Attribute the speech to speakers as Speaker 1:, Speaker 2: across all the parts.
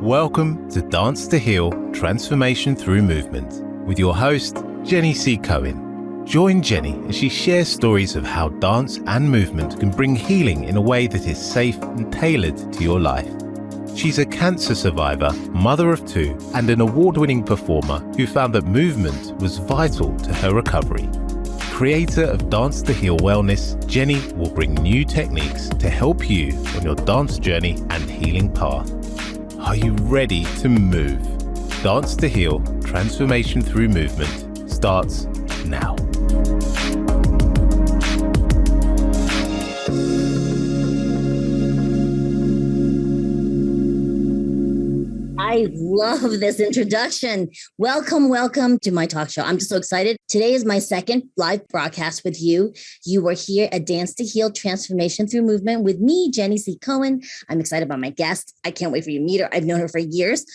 Speaker 1: Welcome to Dance to Heal, Transformation Through Movement with your host, Jenny Cohen. Join Jenny as she shares stories of how dance and movement can bring healing in a way that is safe and tailored to your life. She's a cancer survivor, mother of two, and an award-winning performer who found that movement was vital to her recovery. Creator of Dance to Heal Wellness, Jenny will bring new techniques to help you on your dance journey and healing path. Are you ready to move? Dance to Heal, Transformation Through Movement starts now.
Speaker 2: I love this introduction. Welcome to my talk show. I'm just so excited. Today is my second live broadcast with you. You are here at Dance to Heal, Transformation Through Movement with me, Jenny Cohen. I'm excited about my guest. I can't wait for you to meet her. I've known her for years.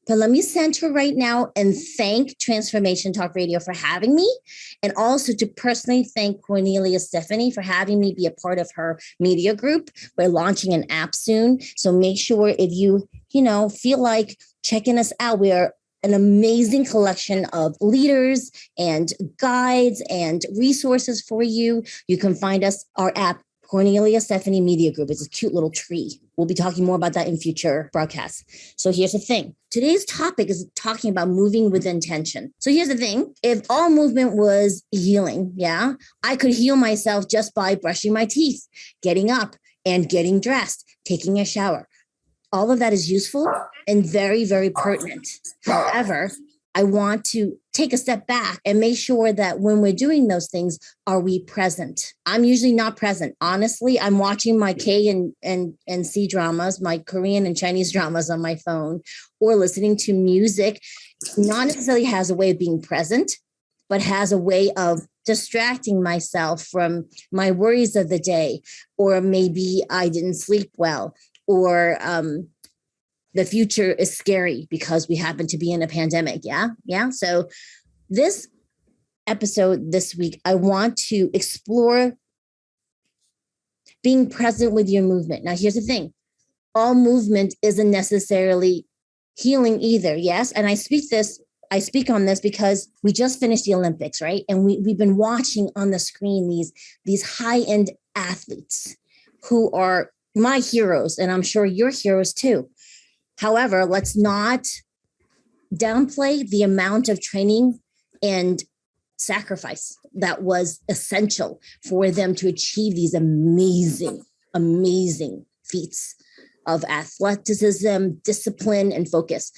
Speaker 2: But let me send her right now and thank Transformation Talk Radio for having me. And also to personally thank Mylissa Acevedo for having me be a part of her media group. We're launching an app soon. So make sure if you feel like checking us out, we are an amazing collection of leaders and guides and resources for you. You can find us, our app, Mylissa Acevedo Media Group. It's a cute little tree. We'll be talking more about that in future broadcasts. So here's the thing. Today's topic is talking about moving with intention. So here's the thing. If all movement was healing, I could heal myself just by brushing my teeth, getting up and getting dressed, taking a shower. All of that is useful and very, very pertinent. However, I want to take a step back and make sure that when we're doing those things, are we present? I'm usually not present. Honestly, I'm watching my K and C dramas, my Korean and Chinese dramas on my phone, or listening to music. Not necessarily has a way of being present, but has a way of distracting myself from my worries of the day, or maybe I didn't sleep well, or the future is scary because we happen to be in a pandemic. Yeah. So this episode this week, I want to explore being present with your movement. Now, here's the thing. All movement isn't necessarily healing either. Yes. And I speak on this because we just finished the Olympics, right? And we've been watching on the screen these high-end athletes who are my heroes, and I'm sure your heroes too. However, let's not downplay the amount of training and sacrifice that was essential for them to achieve these amazing, amazing feats of athleticism, discipline, and focus.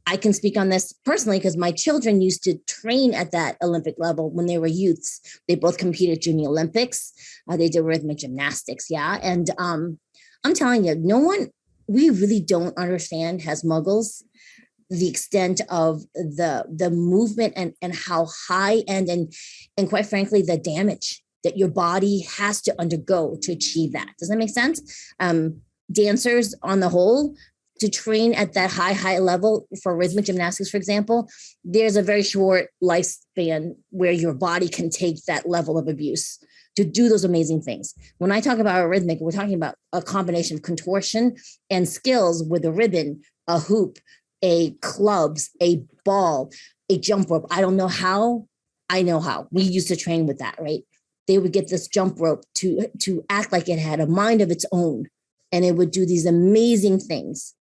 Speaker 2: I can speak on this personally because my children used to train at that Olympic level when they were youths. They both competed Junior Olympics. They did rhythmic gymnastics. Yeah. And I'm telling you, we really don't understand as muggles the extent of the movement and how high end and quite frankly, the damage that your body has to undergo to achieve that. Does that make sense? Dancers on the whole, to train at that high level for rhythmic gymnastics, for example, there's a very short lifespan where your body can take that level of abuse to do those amazing things. When I talk about a rhythmic, we're talking about a combination of contortion and skills with a ribbon, a hoop, a clubs, a ball, a jump rope. I don't know how. I know how. We used to train with that, right? They would get this jump rope to act like it had a mind of its own, and it would do these amazing things.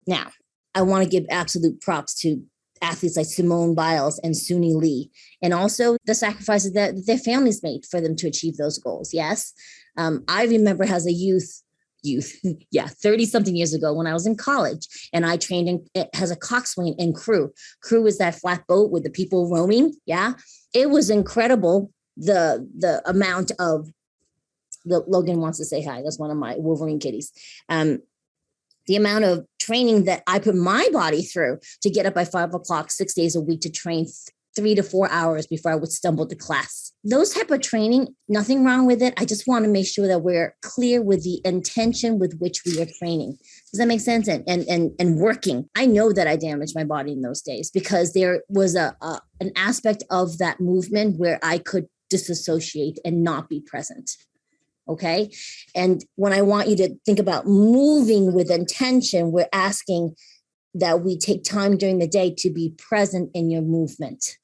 Speaker 2: Now, I want to give absolute props to athletes like Simone Biles and Suni Lee, and also the sacrifices that their families made for them to achieve those goals. Yes. I remember as a youth, 30 something years ago when I was in college and I trained as a coxswain in crew. Crew is that flat boat with the people rowing. Yeah. It was incredible. The amount of Logan wants to say hi. That's one of my Wolverine kitties. The amount of training that I put my body through to get up by 5 o'clock, 6 days a week to train 3 to 4 hours before I would stumble to class. Those type of training, nothing wrong with it. I just want to make sure that we're clear with the intention with which we are training. Does that make sense? And working. I know that I damaged my body in those days because there was an aspect of that movement where I could disassociate and not be present. Okay. And when I want you to think about moving with intention, we're asking, that we take time during the day to be present in your movement.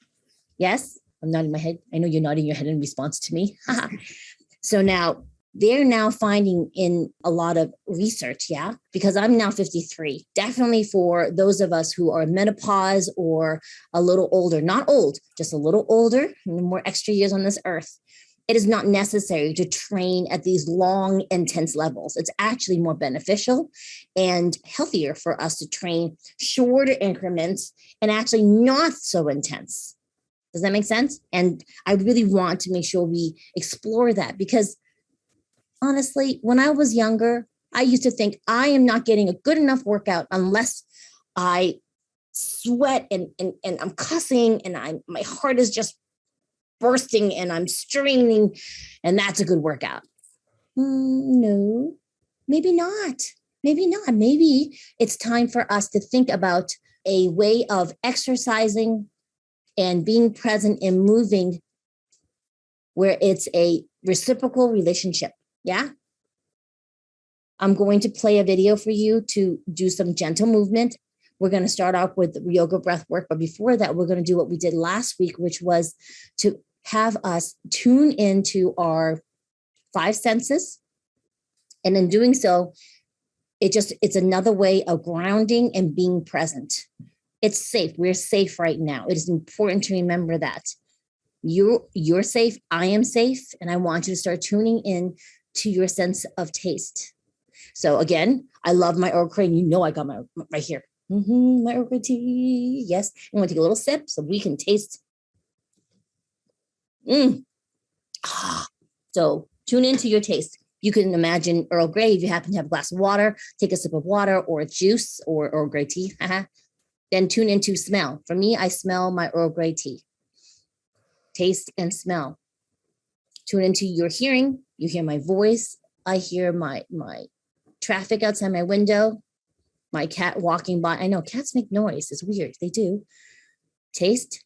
Speaker 2: Yes, I'm nodding my head. I know you're nodding your head in response to me. So now they're now finding in a lot of research, because I'm now 53, definitely for those of us who are menopause or a little older, not old, just a little older, more extra years on this earth. It is not necessary to train at these long, intense levels. It's actually more beneficial and healthier for us to train shorter increments and actually not so intense. Does that make sense? And I really want to make sure we explore that, because honestly, when I was younger, I used to think I am not getting a good enough workout unless I sweat and I'm cussing and my heart is just bursting and I'm straining, and that's a good workout. No, maybe not. Maybe not. Maybe it's time for us to think about a way of exercising and being present and moving where it's a reciprocal relationship. Yeah. I'm going to play a video for you to do some gentle movement. We're going to start off with yoga breath work. But before that, we're going to do what we did last week, which was to have us tune into our 5 senses. And in doing so, it's another way of grounding and being present. It's safe. We're safe right now. It is important to remember that. You're safe. I am safe. And I want you to start tuning in to your sense of taste. So again, I love my Earl Grey. You know I got my right here. My Earl Grey tea. Yes. I'm going to take a little sip so we can taste. So tune into your taste. You can imagine Earl Grey. If you happen to have a glass of water, take a sip of water or juice or Earl Grey tea. Then tune into smell. For me, I smell my Earl Grey tea. Taste and smell. Tune into your hearing. You hear my voice. I hear my traffic outside my window. My cat walking by. I know cats make noise. It's weird. They do. Taste,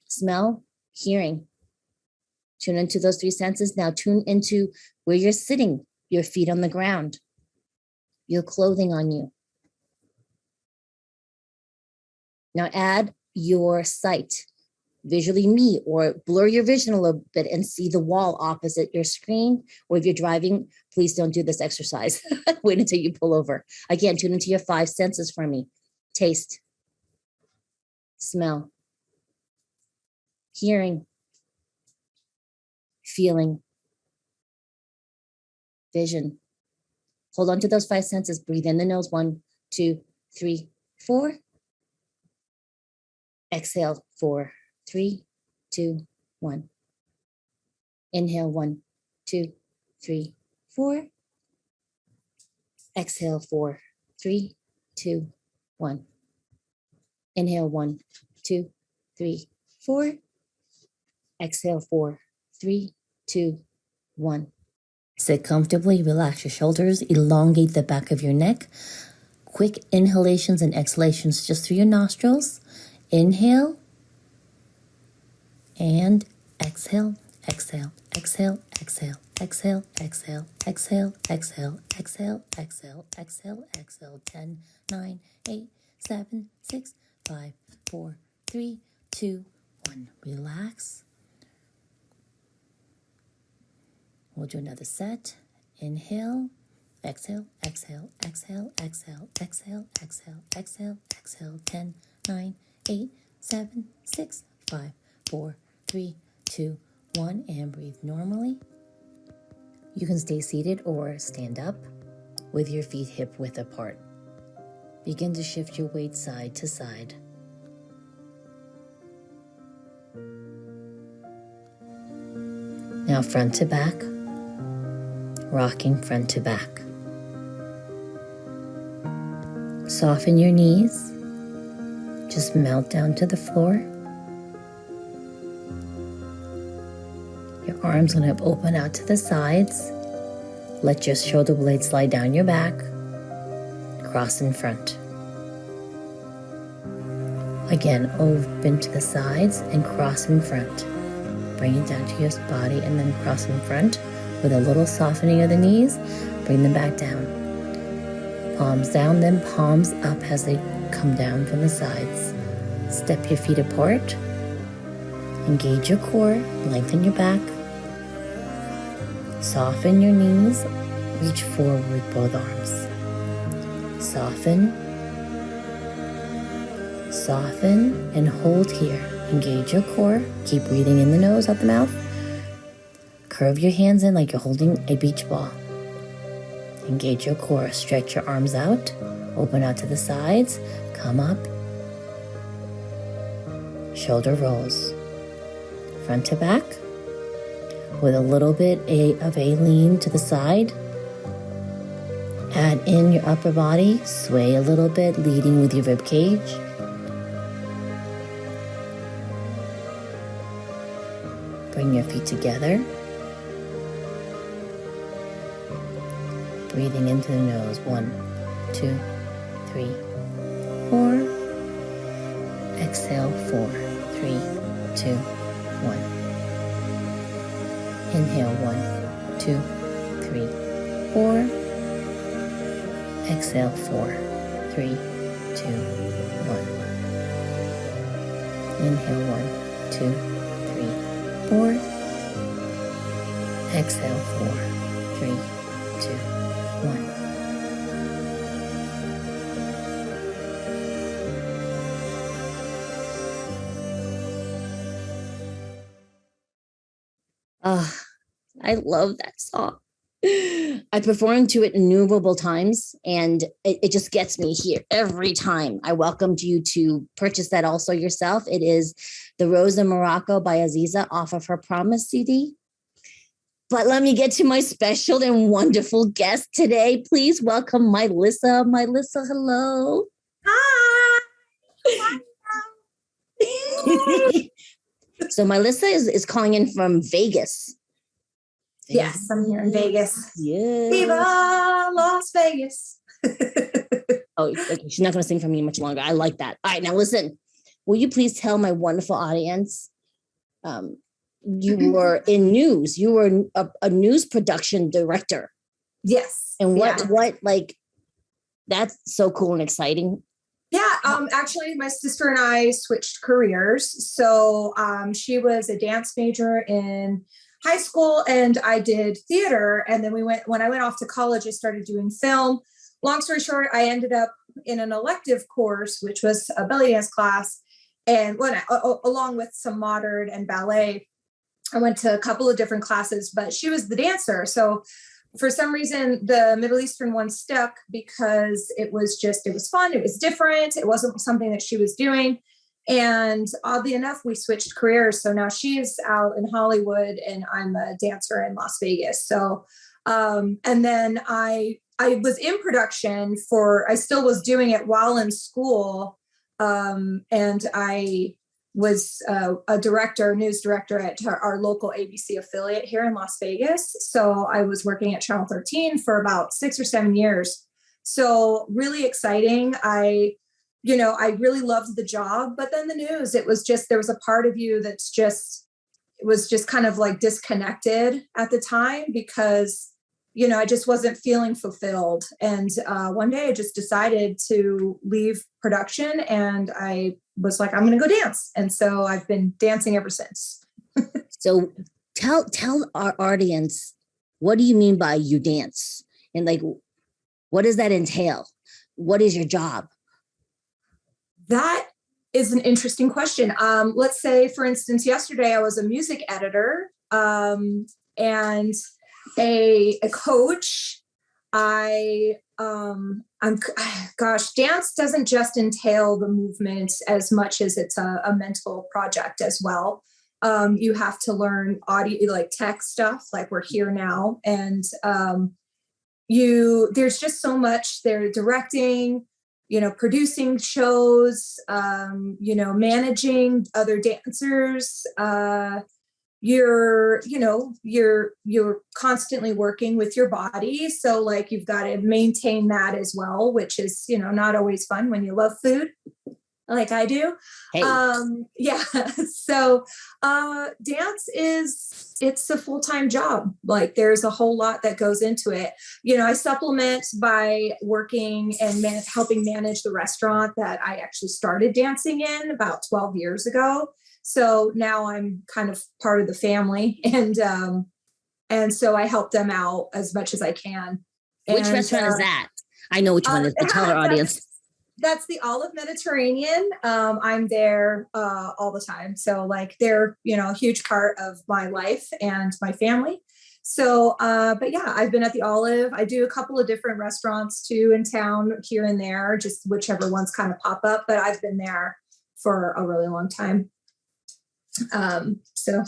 Speaker 2: smell, hearing. Tune into those 3 senses. Now tune into where you're sitting, your feet on the ground, your clothing on you. Now add your sight, visually me, or blur your vision a little bit and see the wall opposite your screen. Or if you're driving, please don't do this exercise. Wait until you pull over. Again, tune into your 5 senses for me. Taste, smell, hearing, feeling, vision. Hold on to those 5 senses. Breathe in the nose. 1, 2, 3, 4. Exhale. 4, 3, 2, 1. Inhale. 1, 2, 3, 4. Exhale. 4, 3, 2, 1. Inhale. 1, 2, 3, 4. Exhale. 4, 3, 2, 1. Sit comfortably, relax your shoulders, elongate the back of your neck. Quick inhalations and exhalations just through your nostrils. Inhale and exhale, exhale, exhale, exhale, exhale, exhale, exhale, exhale, exhale, exhale, exhale, exhale. 10, 9, 8, 7, 6, 5, 4, 3, 2, 1. Relax. We'll do another set. Inhale, exhale, exhale, exhale, exhale, exhale, exhale, exhale, exhale. 10, 9, 8, 7, 6, 5, 4, 3, 2, 1. And breathe normally. You can stay seated or stand up with your feet hip width apart. Begin to shift your weight side to side. Now front to back. Rocking front to back. Soften your knees. Just melt down to the floor. Your arms going to open out to the sides. Let your shoulder blades slide down your back. Cross in front. Again, open to the sides and cross in front. Bring it down to your body and then cross in front. With a little softening of the knees, bring them back down. Palms down, then palms up as they come down from the sides. Step your feet apart. Engage your core, lengthen your back. Soften your knees, reach forward with both arms. Soften, and hold here. Engage your core, keep breathing in the nose, out the mouth. Curve your hands in like you're holding a beach ball. Engage your core, stretch your arms out, open out to the sides, come up. Shoulder rolls, front to back, with a little bit of a lean to the side. Add in your upper body, sway a little bit, leading with your rib cage. Bring your feet together. Breathing into the nose. 1, 2, 3, 4. Exhale. 4, 3, 2, 1. Inhale. 1, 2, 3, 4. Exhale. 4, 3, 2, 1. Inhale. 1, 2, 3, 4. Exhale. 4, 3, 2, 1. Oh, I love that song. I performed to it innumerable times, and it just gets me here every time. I welcomed you to purchase that also yourself. It is The Rose in Morocco by Aziza off of her Promise CD. But let me get to my special and wonderful guest today. Please welcome Mylissa. Mylissa, hello.
Speaker 3: Hi.
Speaker 2: So Mylissa is calling in from Vegas.
Speaker 3: Yes, I'm here in Vegas.
Speaker 2: Yeah.
Speaker 3: Viva Las Vegas.
Speaker 2: Oh, okay. She's not going to sing for me much longer. I like that. All right, now listen. Will you please tell my wonderful audience, you were in news. You were a news production director.
Speaker 3: Yes.
Speaker 2: And what like, that's so cool and exciting.
Speaker 3: Yeah, actually, my sister and I switched careers. So she was a dance major in high school, and I did theater. And then when I went off to college, I started doing film. Long story short, I ended up in an elective course, which was a belly dance class. And along with some modern and ballet, I went to a couple of different classes, but she was the dancer. So for some reason, the Middle Eastern one stuck because it was fun. It was different. It wasn't something that she was doing. And oddly enough, we switched careers. So now she's out in Hollywood and I'm a dancer in Las Vegas. So, and then I was in production I still was doing it while in school. And I was a news director at our local ABC affiliate here in Las Vegas. So I was working at Channel 13 for about 6 or 7 years. So really exciting. I really loved the job, but then the news, there was a part of you it was just kind of like disconnected at the time because, I just wasn't feeling fulfilled. And one day I just decided to leave production and I was like, I'm going to go dance. And so I've been dancing ever since.
Speaker 2: So tell our audience, what do you mean by you dance? And like, what does that entail? What is your job?
Speaker 3: That is an interesting question. Let's say, for instance, yesterday I was a music editor and a coach. Dance doesn't just entail the movement as much as it's a mental project as well. You have to learn audio, like tech stuff, like we're here now. And there's just so much there, directing, producing shows, managing other dancers, you're constantly working with your body. So like, you've got to maintain that as well, which is, not always fun when you love food. like I do.
Speaker 2: Hey.
Speaker 3: Yeah. So dance it's a full-time job. Like there's a whole lot that goes into it. You know, I supplement by working and helping manage the restaurant that I actually started dancing in about 12 years ago. So now I'm kind of part of the family, and so I help them out as much as I can.
Speaker 2: Which restaurant is that? I know which one is, but tell our audience.
Speaker 3: That's the Olive Mediterranean. I'm there all the time. So like they're, you know, a huge part of my life and my family. So, but yeah, I've been at the Olive. I do a couple of different restaurants too in town here and there, just whichever ones kind of pop up, but I've been there for a really long time. So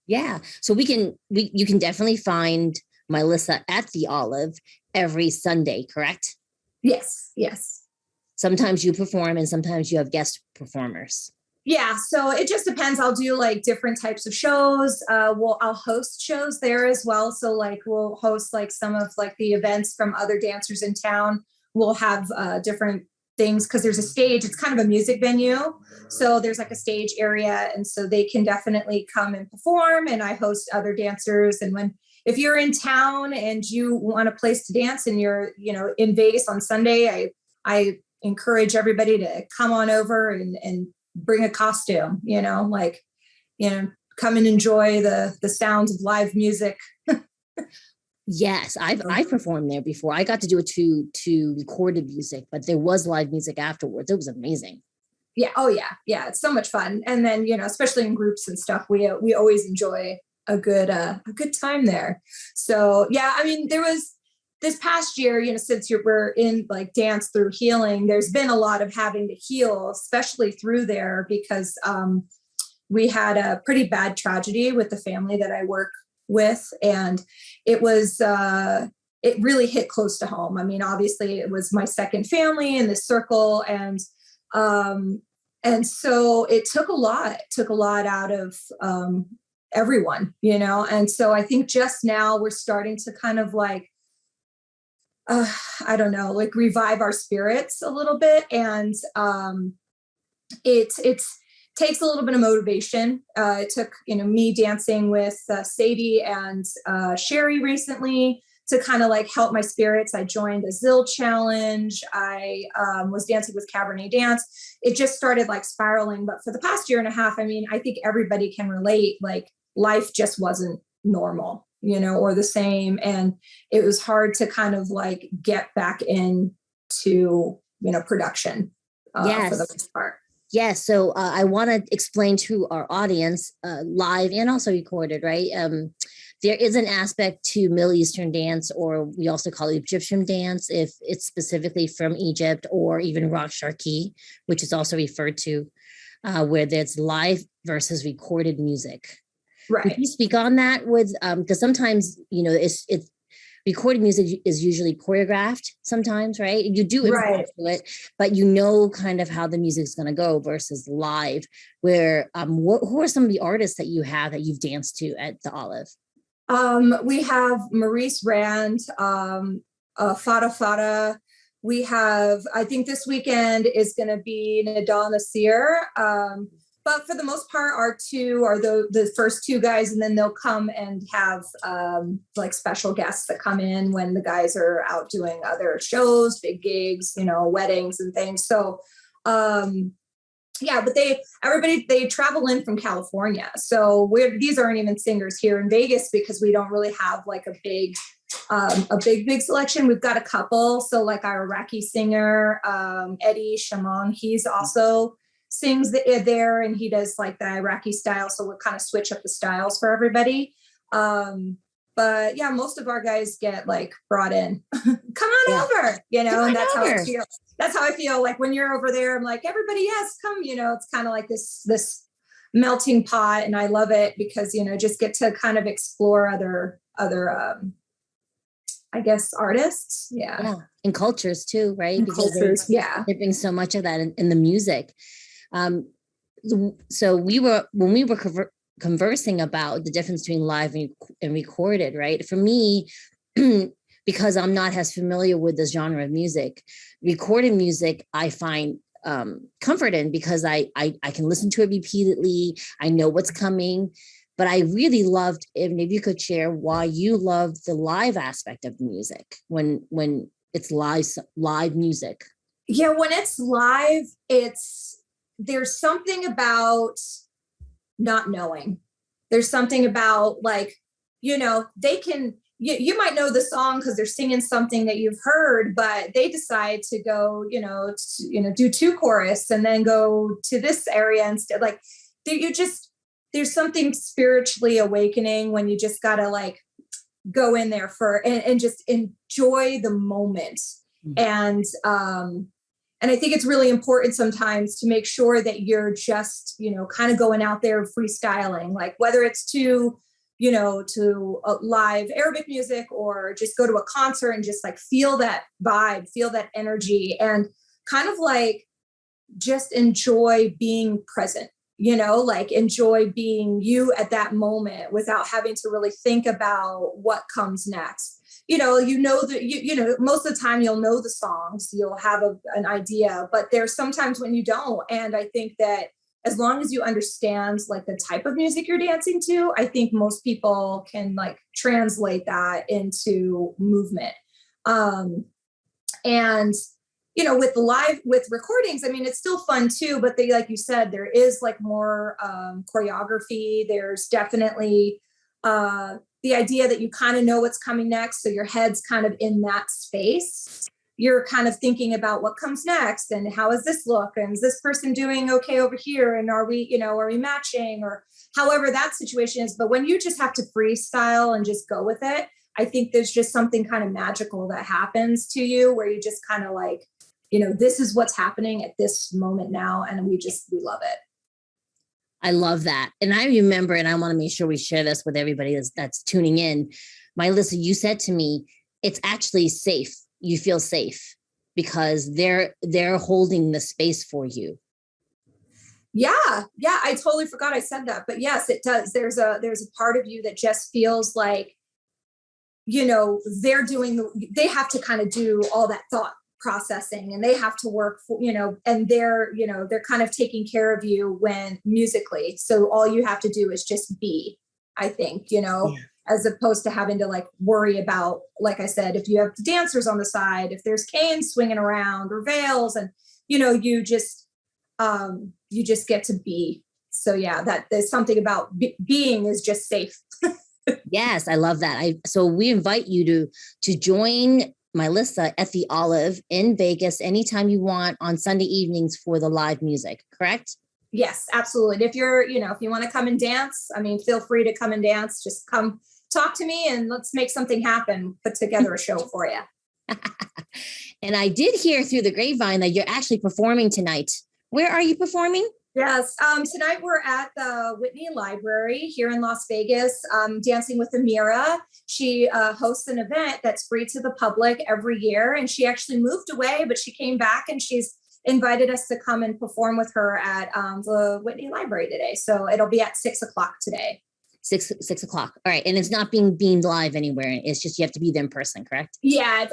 Speaker 2: yeah. So you can definitely find Mylissa at the Olive every Sunday, correct?
Speaker 3: Yes.
Speaker 2: Sometimes you perform and sometimes you have guest performers.
Speaker 3: Yeah, so it just depends. I'll do like different types of shows. I'll host shows there as well. So like we'll host like some of like the events from other dancers in town. We'll have different things because there's a stage. It's kind of a music venue. So there's like a stage area. And so they can definitely come and perform. And I host other dancers. And if you're in town and you want a place to dance and you're, you know, in Vegas on Sunday, I encourage everybody to come on over and bring a costume, you know, like, you know, come and enjoy the sounds of live music.
Speaker 2: Yes, I've performed there before. I got to do it to recorded music, but there was live music afterwards. It was amazing.
Speaker 3: Yeah. Oh yeah. Yeah. It's so much fun. And then, you know, especially in groups and stuff, we always enjoy a good time there. So yeah, I mean, there was this past year, you know, since we're in like dance through healing, there's been a lot of having to heal, especially through there, because we had a pretty bad tragedy with the family that I work with. And it was, it really hit close to home. I mean, obviously it was my second family in this circle. And so it took a lot out of everyone, you know? And so I think just now we're starting to kind of like, I don't know, like revive our spirits a little bit. And it takes a little bit of motivation. It took, you know, me dancing with Sadie and Sherry recently to kind of like help my spirits. I joined a Zill challenge. I was dancing with Cabernet Dance. It just started like spiraling. But for the past year and a half, I mean, I think everybody can relate, like life just wasn't normal, you know, or the same. And it was hard to kind of like get back into, you know, production
Speaker 2: yes.
Speaker 3: for the most part.
Speaker 2: Yes. So I want to explain to our audience, live and also recorded, right? There is an aspect to Middle Eastern dance, or we also call it Egyptian dance, if it's specifically from Egypt, or even Rock Sharki, which is also referred to, where there's live versus recorded music.
Speaker 3: Right.
Speaker 2: Could you speak on that with, because sometimes, you know, it's recorded music is usually choreographed sometimes, right? You do
Speaker 3: right.
Speaker 2: to it, but you know kind of how the music is going to go versus live, where who are some of the artists that you have that you've danced to at the Olive?
Speaker 3: We have Maurice Rand, Fada Fada. We have, I think this weekend is going to be Nadal Nasir. But for the most part, our two are the first two guys, and then they'll come and have like special guests that come in when the guys are out doing other shows, big gigs, you know, weddings and things. So yeah, but they travel in from California. So these aren't even singers here in Vegas because we don't really have like a big selection. We've got a couple. So like our Iraqi singer, Eddie Shamong, he's also sings there, and he does like the Iraqi style. So we'll kind of switch up the styles for everybody. But yeah, most of our guys get like brought in. Come on over, you know, and that's how I feel. That's how I feel. Like when you're over there, I'm like, everybody, yes, come, you know, it's kind of like this melting pot. And I love it because, you know, just get to kind of explore other I guess, artists. Yeah.
Speaker 2: And cultures too, right?
Speaker 3: And because cultures,
Speaker 2: they bring so much of that in the music. So when we were conversing about the difference between live and recorded, right? For me, because I'm not as familiar with this genre of music, recorded music, I find comfort in, because I can listen to it repeatedly. I know what's coming. But I really loved, if you could share why you love the live aspect of music when it's live music.
Speaker 3: Yeah, when it's live, there's something about not knowing. There's something about like, they can, you might know the song because they're singing something that you've heard, but they decide to go, do 2 chorus and then go to this area instead. Like there's something spiritually awakening when you just gotta like go in there and just enjoy the moment. Mm-hmm. And I think it's really important sometimes to make sure that you're just, kind of going out there freestyling, like whether it's to a live Arabic music or just go to a concert and just like feel that vibe, feel that energy, and kind of like just enjoy being present, like enjoy being you at that moment without having to really think about what comes next. Most of the time you'll know the songs, you'll have an idea, but there's sometimes when you don't. And I think that as long as you understand like the type of music you're dancing to, I think most people can like translate that into movement. And with recordings, I mean, it's still fun too, but like you said, there is like more choreography. There's definitely the idea that you kind of know what's coming next. So your head's kind of in that space. You're kind of thinking about what comes next and how does this look? And is this person doing okay over here? And are we matching, or however that situation is? But when you just have to freestyle and just go with it, I think there's just something kind of magical that happens to you where you just kind of like, this is what's happening at this moment now. And we love it.
Speaker 2: I love that. And I remember, and I want to make sure we share this with everybody that's tuning in. Mylissa, you said to me, it's actually safe. You feel safe because they're holding the space for you.
Speaker 3: Yeah. I totally forgot I said that, but yes, it does. There's a part of you that just feels like, they have to kind of do all that thought processing and they have to work for, and they're kind of taking care of you when musically. So all you have to do is just be, I think, as opposed to having to like worry about, like I said, if you have dancers on the side, if there's canes swinging around or veils, and, you just get to be. So yeah, that there's something about being is just safe.
Speaker 2: Yes, I love that. So we invite you to join Mylissa at the Olive in Vegas anytime you want on Sunday evenings for the live music, correct?
Speaker 3: Yes, absolutely. And if if you want to come and dance, I mean, feel free to come and dance. Just come talk to me and let's make something happen, put together a show for you.
Speaker 2: And I did hear through the grapevine that you're actually performing tonight. Where are you performing?
Speaker 3: Yes. Tonight we're at the Whitney Library here in Las Vegas, dancing with Amira. She hosts an event that's free to the public every year. And she actually moved away, but she came back and she's invited us to come and perform with her at the Whitney Library today. So it'll be at 6:00 today.
Speaker 2: 6 o'clock. All right. And it's not being beamed live anywhere. It's just, you have to be there in person, correct?
Speaker 3: Yeah.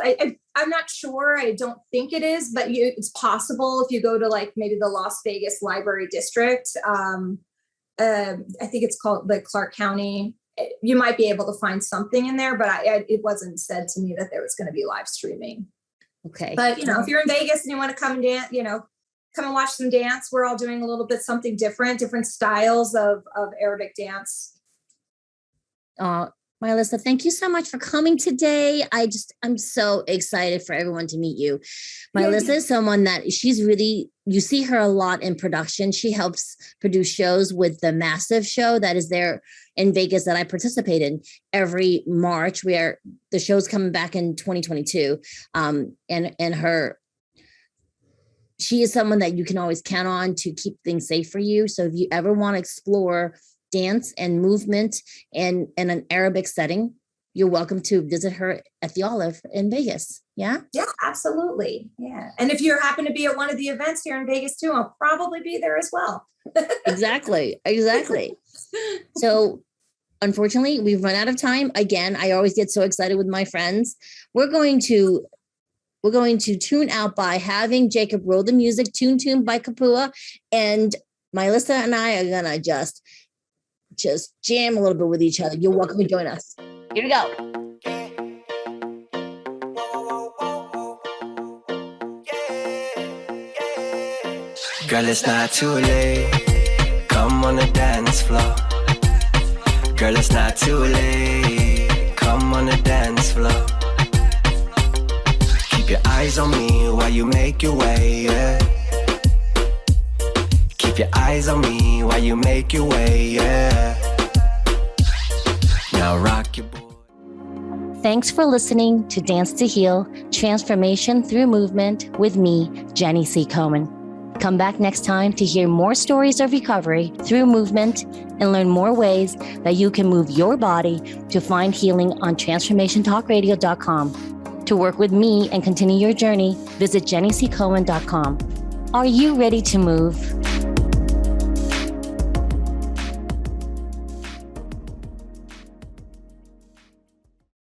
Speaker 3: I'm not sure. I don't think it is, but it's possible if you go to like maybe the Las Vegas Library District. I think it's called the Clark County. You might be able to find something in there, but it wasn't said to me that there was going to be live streaming.
Speaker 2: Okay.
Speaker 3: But, if you're in Vegas and you want to come and dance, come and watch some dance. We're all doing a little bit something different styles of Arabic dance.
Speaker 2: Mylissa, thank you so much for coming today. I'm so excited for everyone to meet you. Mylissa is someone that you see her a lot in production. She helps produce shows with the massive show that is there in Vegas that I participate in every March, where the show's coming back in 2022. She is someone that you can always count on to keep things safe for you. So if you ever want to explore dance and movement and in an Arabic setting, you're welcome to visit her at the Olive in Vegas. Yeah?
Speaker 3: Yeah, absolutely. Yeah. And if you happen to be at one of the events here in Vegas too, I'll probably be there as well.
Speaker 2: Exactly. So unfortunately, we've run out of time. Again, I always get so excited with my friends. We're going to We're going to tune out by having Jacob roll the music, Tune by Kapua. And Mylissa and I are going to just jam a little bit with each other. You're welcome to join us. Here we go.
Speaker 4: Girl, it's not too late. Come on the dance floor. Girl, it's not too late. Come on the dance floor. Keep your eyes on me while you make your way, yeah. Keep your eyes on me while you make your way, yeah. Now rock your boy.
Speaker 2: Thanks for listening to Dance to Heal, Transformation Through Movement with me, Jenny C. Cohen. Come back next time to hear more stories of recovery through movement and learn more ways that you can move your body to find healing on transformationtalkradio.com. To work with me and continue your journey, visit jennyccohen.com. Are you ready to move?